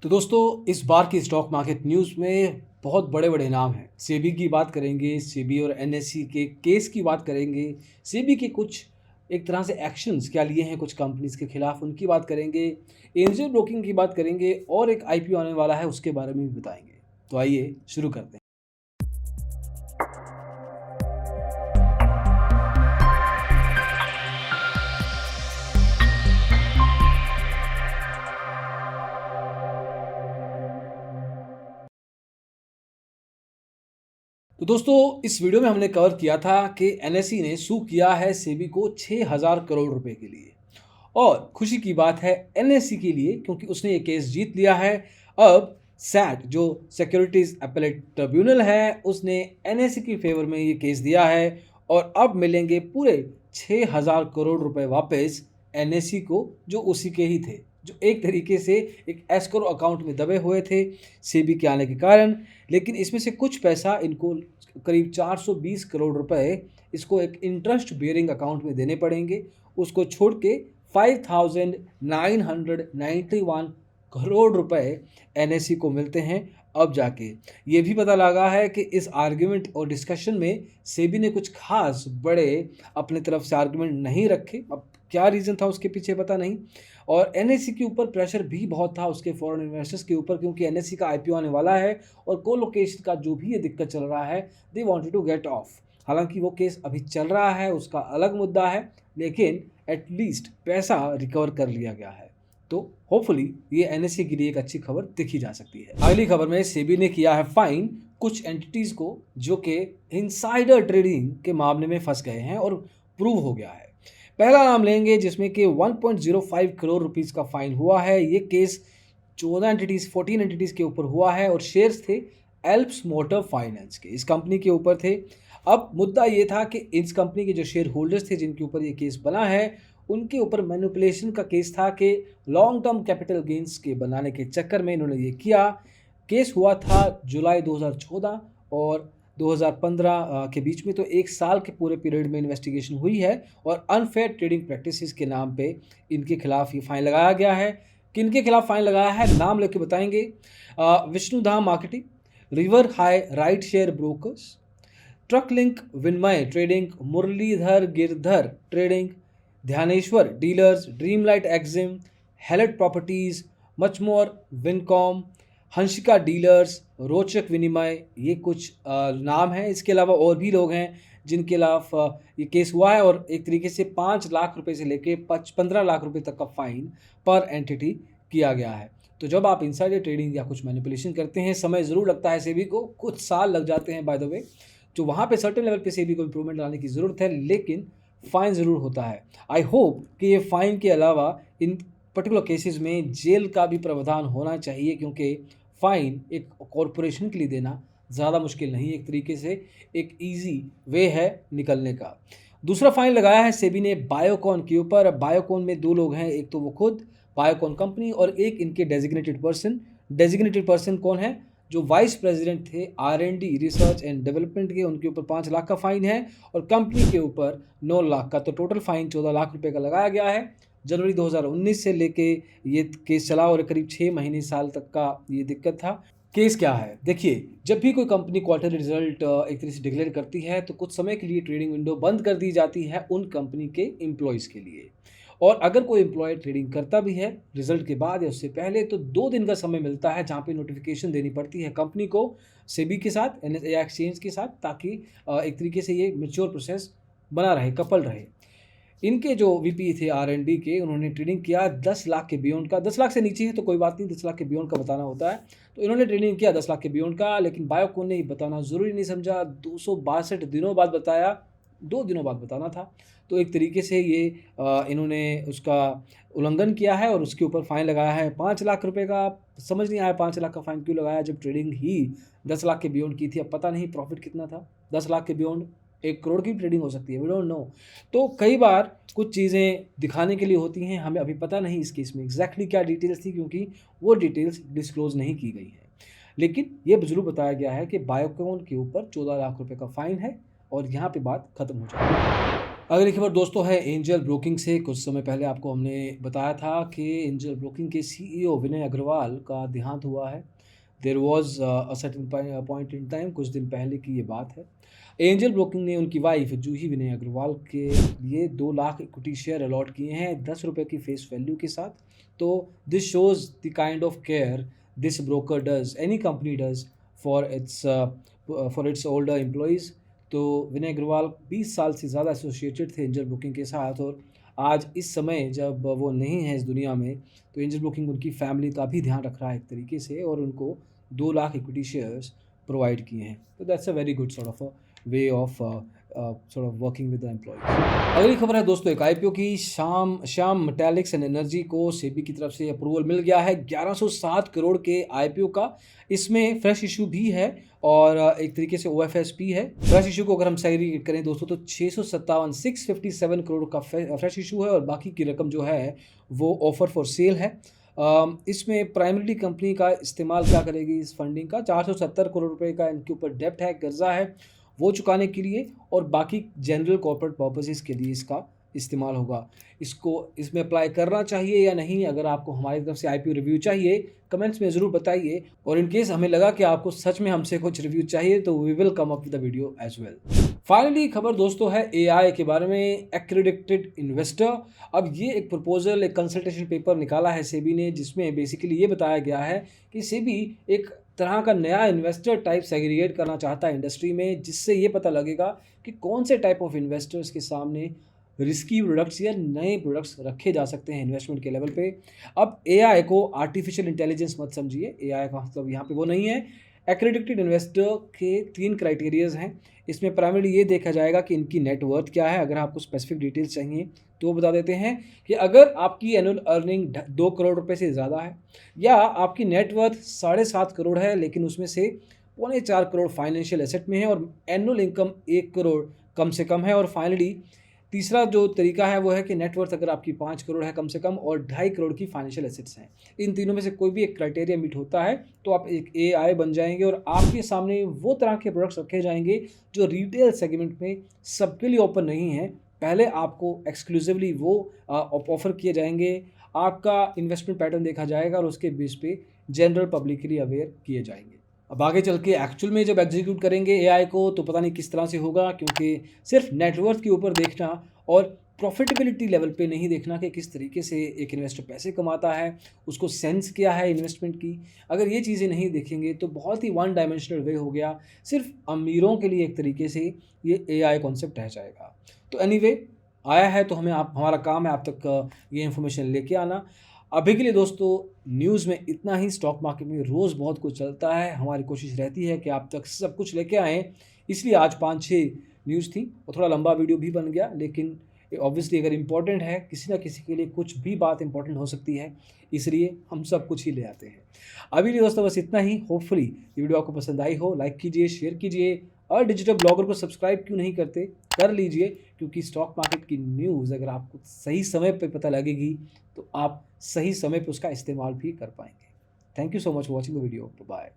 तो दोस्तों इस बार की स्टॉक मार्केट न्यूज़ में बहुत बड़े-बड़े नाम हैं। सेबी की बात करेंगे, सेबी और एनएसई के केस की बात करेंगे, सेबी के कुछ एक तरह से एक्शंस क्या लिए हैं कुछ कंपनीज़ के खिलाफ उनकी बात करेंगे, एंजल ब्रोकिंग की बात करेंगे और एक आईपीओ आने वाला है उसके बारे में भी बताएँगे। तो आइए शुरू करते हैं। तो दोस्तों इस वीडियो में हमने कवर किया था कि एनएसई ने सू किया है सेबी को 6000 करोड़ रुपए के लिए। और खुशी की बात है एनएसई के लिए क्योंकि उसने ये केस जीत लिया है। अब सैट जो सिक्योरिटीज अपीलेट ट्रिब्यूनल है उसने एनएसई की फेवर में ये केस दिया है और अब मिलेंगे पूरे 6000 करोड़ रुपए वापस एनएसई को जो उसी के ही थे, जो एक तरीके से एक एस्क्रो अकाउंट में दबे हुए थे सेबी के आने के कारण। लेकिन इसमें से कुछ पैसा इनको करीब 420 करोड़ रुपए इसको एक इंटरेस्ट बेयरिंग अकाउंट में देने पड़ेंगे। उसको छोड़ के 5,991 करोड़ रुपए एनएसई को मिलते हैं। अब जाके ये भी पता लगा है कि इस आर्ग्यूमेंट और डिस्कशन में सेबी ने कुछ खास बड़े अपने तरफ से आर्ग्यूमेंट नहीं रखे। अब क्या रीज़न था उसके पीछे पता नहीं। और एनएसई के ऊपर प्रेशर भी बहुत था उसके फॉरेन इन्वेस्टर्स के ऊपर क्योंकि एनएसई का आईपीओ आने वाला है और कोलोकेशन का जो भी ये दिक्कत चल रहा है they wanted to get off. हालांकि वो केस अभी चल रहा है, उसका अलग मुद्दा है, लेकिन एटलीस्ट पैसा रिकवर कर लिया गया है। तो होपफुली ये एनएसई के लिए एक अच्छी खबर दिखी जा सकती है। अगली खबर में सेबी ने किया है फाइन कुछ एंटिटीज को जो कि इनसाइडर ट्रेडिंग के मामले में फंस गए हैं और प्रूव हो गया है। पहला नाम लेंगे जिसमें कि 1.05 करोड़ रुपीस का फाइन हुआ है। ये केस 14 एंटिटीज के ऊपर हुआ है और शेयर्स थे एल्प्स मोटर फाइनेंस के, इस कंपनी के ऊपर थे। अब मुद्दा ये था कि इस कंपनी के जो शेयर होल्डर्स थे जिनके ऊपर ये केस बना है उनके ऊपर मैनिपुलेशन का केस था कि लॉन्ग टर्म कैपिटल गेन्स के बनाने के चक्कर में इन्होंने ये किया। केस हुआ था जुलाई 2014 और 2015 के बीच में, तो एक साल के पूरे पीरियड में इन्वेस्टिगेशन हुई है और अनफेयर ट्रेडिंग प्रैक्टिसेस के नाम पे इनके खिलाफ ये फाइन लगाया गया है। किनके खिलाफ फाइन लगाया है नाम लेके बताएंगे। Vishnudham marketing, river high right share brokers, truck link Vinmay trading, Muralidhar Girdhar trading, Dhyaneshwar dealers, Dreamlight Exim, हेलेट properties, Muchmore Vincom, Hansika dealers, Rochak Vinimay, ये कुछ नाम हैं। इसके अलावा और भी लोग हैं जिनके खिलाफ ये केस हुआ है और एक तरीके से 5 लाख रुपए से लेके 15 लाख रुपए तक का फाइन पर एंटिटी किया गया है। तो जब आप इनसाइडर ट्रेडिंग या कुछ मैनिपुलेशन करते हैं समय ज़रूर लगता है, सेबी को कुछ साल लग जाते हैं बाय द वे, तो वहाँ पे सर्टेन लेवल पे सेबी को इम्प्रूवमेंट लाने की ज़रूरत है, लेकिन फ़ाइन ज़रूर होता है। आई होप कि ये फ़ाइन के अलावा इन पर्टिकुलर केसेस में जेल का भी प्रावधान होना चाहिए क्योंकि फ़ाइन एक कॉरपोरेशन के लिए देना ज़्यादा मुश्किल नहीं, एक तरीके से एक ईजी वे है निकलने का। दूसरा फ़ाइन लगाया है सेबी ने बायोकॉन के ऊपर। बायोकॉन में 2 लोग हैं, एक तो वो खुद बायोकॉन कंपनी और एक इनके डेजिग्नेटेड पर्सन। डेजिग्नेटेड पर्सन कौन है? जो वाइस प्रेसिडेंट थे R&D रिसर्च एंड डेवलपमेंट के, उनके ऊपर 5 लाख का फ़ाइन है और कंपनी के ऊपर 9 लाख का। तो टोटल फ़ाइन 14 लाख रुपए का लगाया गया है। जनवरी 2019 से लेके ये केस चला और करीब 6 महीने साल तक का ये दिक्कत था। केस क्या है देखिए, जब भी कोई कंपनी क्वार्टरली रिजल्ट एक तरह से डिक्लेयर करती है तो कुछ समय के लिए ट्रेडिंग विंडो बंद कर दी जाती है उन कंपनी के एम्प्लॉयज़ के लिए। और अगर कोई एम्प्लॉय ट्रेडिंग करता भी है रिजल्ट के बाद या उससे पहले तो 2 दिन का समय मिलता है जहाँ पे नोटिफिकेशन देनी पड़ती है कंपनी को सेबी के साथ या एक्सचेंज के साथ, ताकि एक तरीके से ये मैच्योर प्रोसेस बना रहे, कपल रहे। इनके जो वीपी थे R&D के, उन्होंने ट्रेडिंग किया 10 लाख के बियॉन्ड का। 10 लाख से नीचे है तो कोई बात नहीं, 10 लाख के बियॉन्ड का बताना होता है। तो इन्होंने ट्रेडिंग किया 10 लाख के बियॉन्ड का, लेकिन बायोकॉन ने ये बताना ज़रूरी नहीं समझा, 262 दिनों बाद बताया, 2 दिनों बाद बताना था। तो एक तरीके से ये इन्होंने उसका उल्लंघन किया है और उसके ऊपर फ़ाइन लगाया है 5 लाख रुपए का। समझ नहीं आया 5 लाख का फ़ाइन क्यों लगाया जब ट्रेडिंग ही 10 लाख के बियॉन्ड की थी। अब पता नहीं प्रॉफिट कितना था, 10 लाख के बियॉन्ड 1 करोड़ की ट्रेडिंग हो सकती है, वी डोंट नो। तो कई बार कुछ चीज़ें दिखाने के लिए होती हैं, हमें अभी पता नहीं इस केस में एग्जैक्टली क्या डिटेल्स थी क्योंकि वो डिटेल्स डिस्क्लोज नहीं की गई है। लेकिन ये ज़रूर बताया गया है कि बायोकॉन के ऊपर 14 लाख रुपए का फ़ाइन है और यहाँ पे बात ख़त्म हो जाती है। अगली खबर दोस्तों है एंजल ब्रोकिंग से। कुछ समय पहले आपको हमने बताया था कि एंजल ब्रोकिंग के सीईओ विनय अग्रवाल का देहांत हुआ है। There was a certain point in time, कुछ दिन पहले की ये बात है। एंजल ब्रोकिंग ने उनकी वाइफ जूही विनय अग्रवाल के लिए 2 लाख इक्विटी शेयर अलॉट किए हैं ₹10 की फेस वैल्यू के साथ। तो this shows the kind of care this broker does, any company does for its older employees. तो विनय अग्रवाल 20 साल से ज़्यादा एसोसिएटेड थे एंजल ब्रोकिंग के साथ, और आज इस समय जब वो नहीं हैं इस दुनिया में, तो एंजल ब्रोकिंग उनकी फैमिली का भी ध्यान रख रहा है एक तरीके से, और उनको 2 लाख इक्विटी शेयर्स प्रोवाइड किए हैं। तो that's a very good sort of a way of sort of working with the employ. अगली खबर है दोस्तों एक आईपीओ की। श्याम मेटालिक्स एंड एनर्जी को सेबी की तरफ से अप्रूवल मिल गया है 1107 करोड़ के आईपीओ का। इसमें फ्रेश इशू भी है और एक तरीके से ओएफएस भी है। फ्रेश इशू को अगर हम सेग्रीगेट करें दोस्तों तो 657 करोड़ का फ्रेश इशू है, और बाकी की रकम जो है वो ऑफर फॉर सेल है। इसमें प्राइमरीली कंपनी का इस्तेमाल क्या करेगी इस फंडिंग का? 470 करोड़ रुपए का इनके ऊपर डेब्ट है, कर्जा है, वो चुकाने के लिए, और बाकी जनरल कॉर्पोरेट पर्पसेस के लिए इसका इस्तेमाल होगा। इसको इसमें अप्लाई करना चाहिए या नहीं? अगर आपको हमारी तरफ से आईपीओ रिव्यू चाहिए, कमेंट्स में ज़रूर बताइए, और इन केस हमें लगा कि आपको सच में हमसे कुछ रिव्यू चाहिए तो we will come up with the video as well. Finally खबर दोस्तों है एआई के बारे में, एक्रेडिटेड इन्वेस्टर। अब ये एक प्रपोजल, एक कंसल्टेशन पेपर निकाला है सेबी ने, जिसमें बेसिकली ये बताया गया है कि सेबी एक तरह का नया इन्वेस्टर टाइप सेग्रीगेट करना चाहता है इंडस्ट्री में, जिससे ये पता लगेगा कि कौन से टाइप ऑफ इन्वेस्टर्स के सामने रिस्की प्रोडक्ट्स या नए प्रोडक्ट्स रखे जा सकते हैं इन्वेस्टमेंट के लेवल पे। अब एआई को आर्टिफिशियल इंटेलिजेंस मत समझिए, एआई का मतलब यहाँ पे वो नहीं है। एक्रेडिटेड इन्वेस्टर के 3 क्राइटेरियाज हैं। इसमें प्राइमरी ये देखा जाएगा कि इनकी नेटवर्थ क्या है। अगर आपको स्पेसिफिक डिटेल्स चाहिए तो वो बता देते हैं कि अगर आपकी एनुअल अर्निंग 2 करोड़ रुपए से ज़्यादा है, या आपकी नेटवर्थ 7.5 करोड़ है लेकिन उसमें से 4.25 करोड़ फाइनेंशियल एसेट में है, और एनुअल इनकम 1 करोड़ कम से कम है, और फाइनली तीसरा जो तरीका है वो है कि नेटवर्थ अगर आपकी 5 करोड़ है कम से कम, और 2.5 करोड़ की फाइनेंशियल एसेट्स हैं। इन तीनों में से कोई भी एक क्राइटेरिया मीट होता है तो आप एक एआई बन जाएंगे, और आपके सामने वो तरह के प्रोडक्ट्स रखे जाएंगे जो रिटेल सेगमेंट में सबके लिए ओपन नहीं है। पहले आपको एक्सक्लूसिवली वो ऑफर किए जाएंगे, आपका इन्वेस्टमेंट पैटर्न देखा जाएगा, और उसके बेस पे जनरल पब्लिकली अवेयर किए जाएंगे। अब आगे चल के एक्चुअल में जब एग्जीक्यूट करेंगे एआई को तो पता नहीं किस तरह से होगा, क्योंकि सिर्फ नेटवर्थ के ऊपर देखना और प्रॉफिटेबिलिटी लेवल पे नहीं देखना कि किस तरीके से एक इन्वेस्टर पैसे कमाता है, उसको सेंस क्या है इन्वेस्टमेंट की, अगर ये चीज़ें नहीं देखेंगे तो बहुत ही वन डायमेंशनल वे हो गया, सिर्फ अमीरों के लिए एक तरीके से ये एआई कॉन्सेप्ट रह जाएगा। तो एनीवे आया है तो हमारा काम है आप तक ये इन्फॉर्मेशन लेके आना। अभी के लिए दोस्तों न्यूज़ में इतना ही। स्टॉक मार्केट में रोज़ बहुत कुछ चलता है, हमारी कोशिश रहती है कि आप तक सब कुछ लेके आएँ, इसलिए आज 5-6 न्यूज़ थी और थोड़ा लंबा वीडियो भी बन गया, लेकिन ऑब्वियसली अगर इम्पोर्टेंट है, किसी ना किसी के लिए कुछ भी बात इम्पोर्टेंट हो सकती है, इसलिए हम सब कुछ ही ले आते हैं। अभी लिए दोस्तों बस इतना ही। होपफुली ये वीडियो आपको पसंद आई हो, लाइक कीजिए, शेयर कीजिए, और डिजिटल ब्लॉगर को सब्सक्राइब क्यों नहीं करते, कर लीजिए, क्योंकि स्टॉक मार्केट की न्यूज़ अगर आपको सही समय पे पता लगेगी तो आप सही समय पे उसका इस्तेमाल भी कर पाएंगे। Thank you so much for watching the video. Bye.